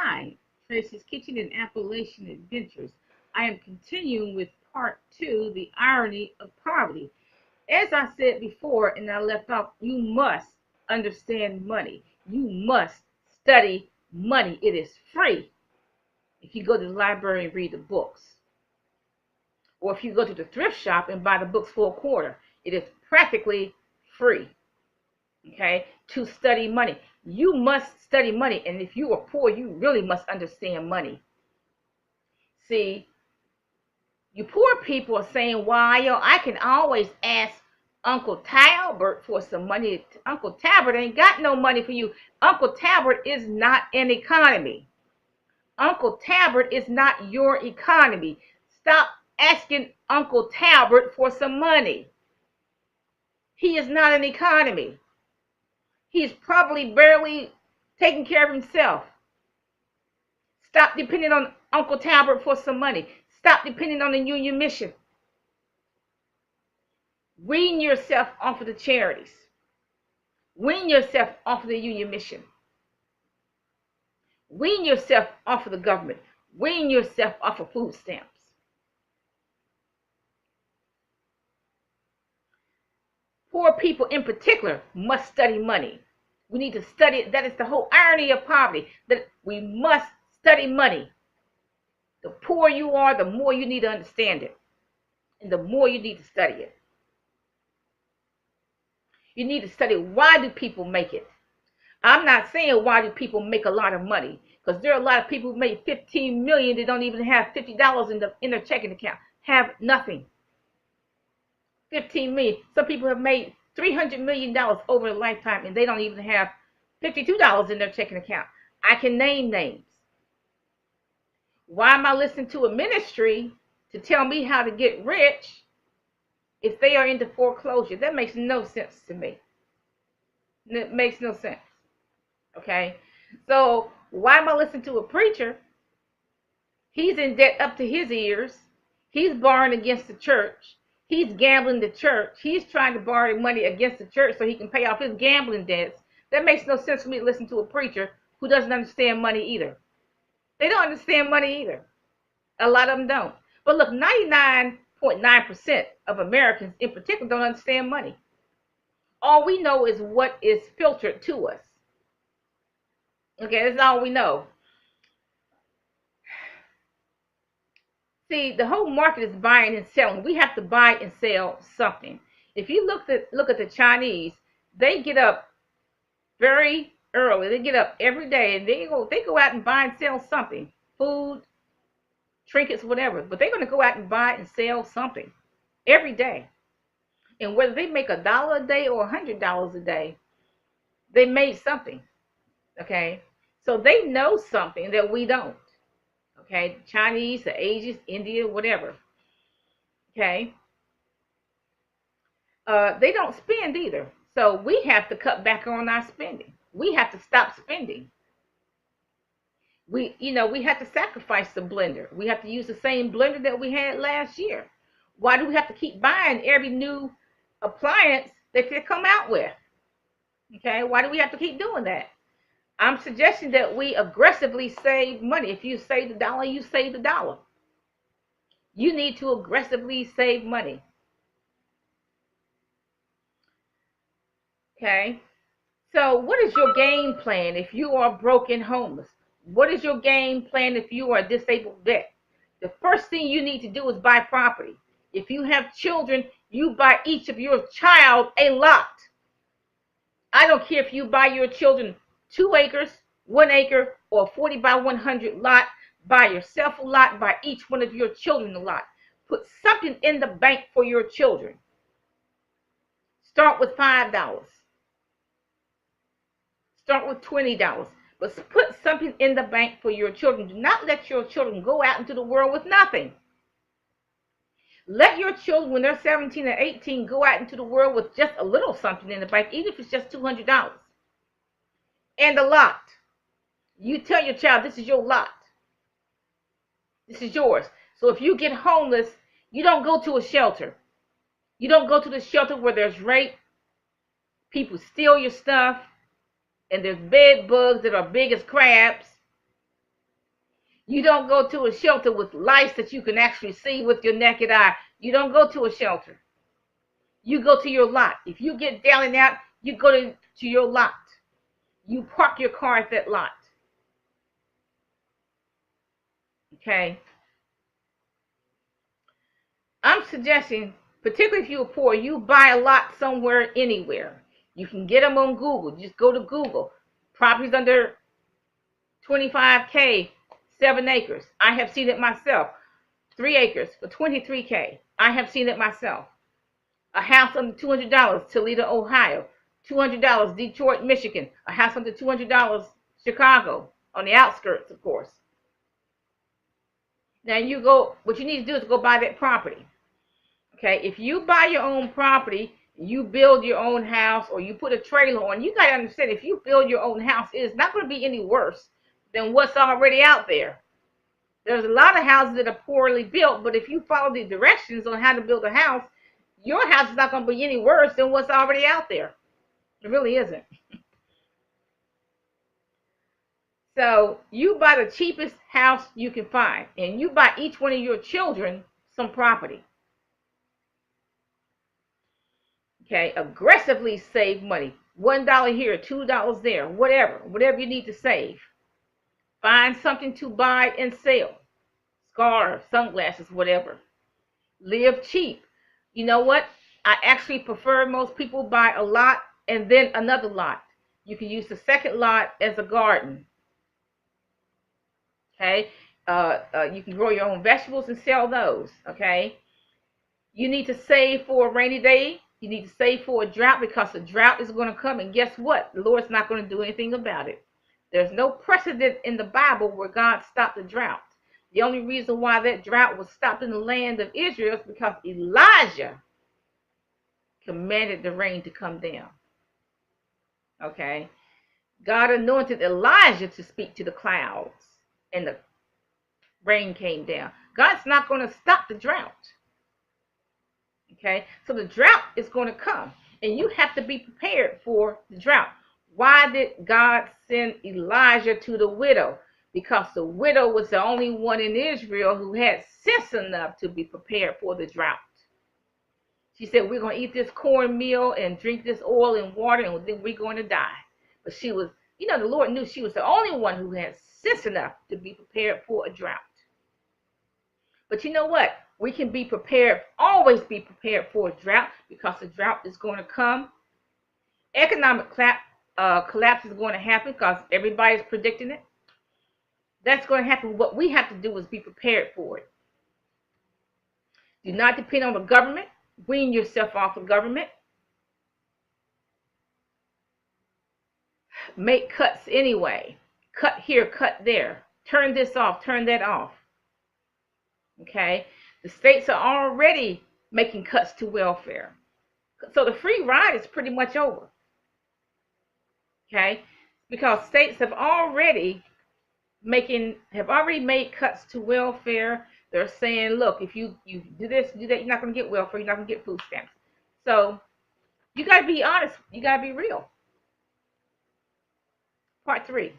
Hi, Tracy's Kitchen and Appalachian Adventures. I am continuing with part two, The Irony of Poverty. As I said before, and I left off, you must understand money. You must study money. It is free if you go to the library and read the books. Or if you go to the thrift shop and buy the books for a quarter. It is practically free, okay, to study money. You must study money, and if you are poor, you really must understand money. See, you poor people are saying, "Why, I can always ask Uncle Talbert for some money." Uncle Talbert ain't got no money for you. Uncle Talbert is not an economy. Uncle Talbert is not your economy. Stop asking Uncle Talbert for some money. He is not an economy. He's probably barely taking care of himself. Stop depending on Uncle Talbert for some money. Stop depending on the Union Mission. Wean yourself off of the charities. Wean yourself off of the Union Mission. Wean yourself off of the government. Wean yourself off of food stamps. Poor people in particular must study money. We need to study it. That is the whole irony of poverty, that we must study money. The poorer you are, the more you need to understand it. And the more you need to study it. You need to study, why do people make it? I'm not saying why do people make a lot of money, because there are a lot of people who make 15 million that don't even have $50 in their checking account. Have nothing. 15 million. Some people have made $300 million over a lifetime and they don't even have $52 in their checking account. I can name names. Why am I listening to a ministry to tell me how to get rich if they are into foreclosure? That makes no sense to me. It makes no sense. Okay? So why am I listening to a preacher? He's in debt up to his ears. He's borrowing against the church. He's gambling the church. He's trying to borrow money against the church so he can pay off his gambling debts. That makes no sense for me to listen to a preacher who doesn't understand money either. They don't understand money either. A lot of them don't. But look, 99.9% of Americans in particular don't understand money. All we know is what is filtered to us. Okay, that's all we know. See, the whole market is buying and selling. We have to buy and sell something. If you look at the Chinese, they get up very early. They get up every day and they go out and buy and sell something. Food, trinkets, whatever. But they're going to go out and buy and sell something every day. And whether they make $1 a day or $100 a day, they made something. Okay? So they know something that we don't. Okay, Chinese, the Asians, India, whatever. Okay, they don't spend either. So we have to cut back on our spending. We have to stop spending. We have to sacrifice the blender. We have to use the same blender that we had last year. Why do we have to keep buying every new appliance that they come out with? Okay, why do we have to keep doing that? I'm suggesting that we aggressively save money. If you save the dollar, you save the dollar. You need to aggressively save money. Okay? So what is your game plan if you are broke and homeless? What is your game plan if you are a disabled vet? The first thing you need to do is buy property. If you have children, you buy each of your child a lot. I don't care if you buy your children 2 acres, 1 acre, or 40 by 100 lot. Buy yourself a lot, buy each one of your children a lot. Put something in the bank for your children. Start with $5. Start with $20. But put something in the bank for your children. Do not let your children go out into the world with nothing. Let your children, when they're 17 or 18, go out into the world with just a little something in the bank, even if it's just $200. And a lot. You tell your child, this is your lot. This is yours. So if you get homeless, you don't go to a shelter. You don't go to the shelter where there's rape, people steal your stuff, and there's bed bugs that are big as crabs. You don't go to a shelter with lights that you can actually see with your naked eye. You don't go to a shelter. You go to your lot. If you get down and out, you go to your lot. You park your car at that lot. Okay? I'm suggesting, particularly if you're poor, you buy a lot somewhere, anywhere. You can get them on Google. Just go to Google. Properties under 25K, 7 acres. I have seen it myself. 3 acres for 23K. I have seen it myself. A house under $200, Toledo, Ohio. $200, Detroit, Michigan. A house under $200, Chicago, on the outskirts, of course. Now you go, what you need to do is go buy that property. Okay, if you buy your own property, you build your own house, or you put a trailer on, you got to understand, if you build your own house, it is not going to be any worse than what's already out there. There's a lot of houses that are poorly built, but if you follow the directions on how to build a house, your house is not going to be any worse than what's already out there. It really isn't. So you buy the cheapest house you can find, and you buy each one of your children some property. Okay, aggressively save money. $1 here, $2 there, whatever you need to save. Find something to buy and sell. Scarves, sunglasses, whatever. Live cheap. You know what? I actually prefer most people buy a lot and then another lot. You can use the second lot as a garden. Okay? You can grow your own vegetables and sell those. Okay? You need to save for a rainy day. You need to save for a drought, because a drought is going to come. And guess what? The Lord's not going to do anything about it. There's no precedent in the Bible where God stopped the drought. The only reason why that drought was stopped in the land of Israel is because Elijah commanded the rain to come down. Okay? God anointed Elijah to speak to the clouds, and the rain came down. God's not going to stop the drought. Okay? So the drought is going to come, and you have to be prepared for the drought. Why did God send Elijah to the widow? Because the widow was the only one in Israel who had sense enough to be prepared for the drought. She said, we're going to eat this cornmeal and drink this oil and water, and then we're going to die. But she was, the Lord knew she was the only one who had sense enough to be prepared for a drought. But you know what? We can be prepared, always be prepared for a drought, because the drought is going to come. Economic collapse is going to happen, because everybody's predicting it. That's going to happen. What we have to do is be prepared for it. Do not depend on the government. Wean yourself off of government. Make cuts anyway. Cut here, cut there. Turn this off, turn that off. Okay? The states are already making cuts to welfare. So the free ride is pretty much over. Okay? Because states have already made cuts to welfare. They're saying, look, if you do this, do that, you're not going to get welfare, you're not going to get food stamps. So you got to be honest. You got to be real. Part 3.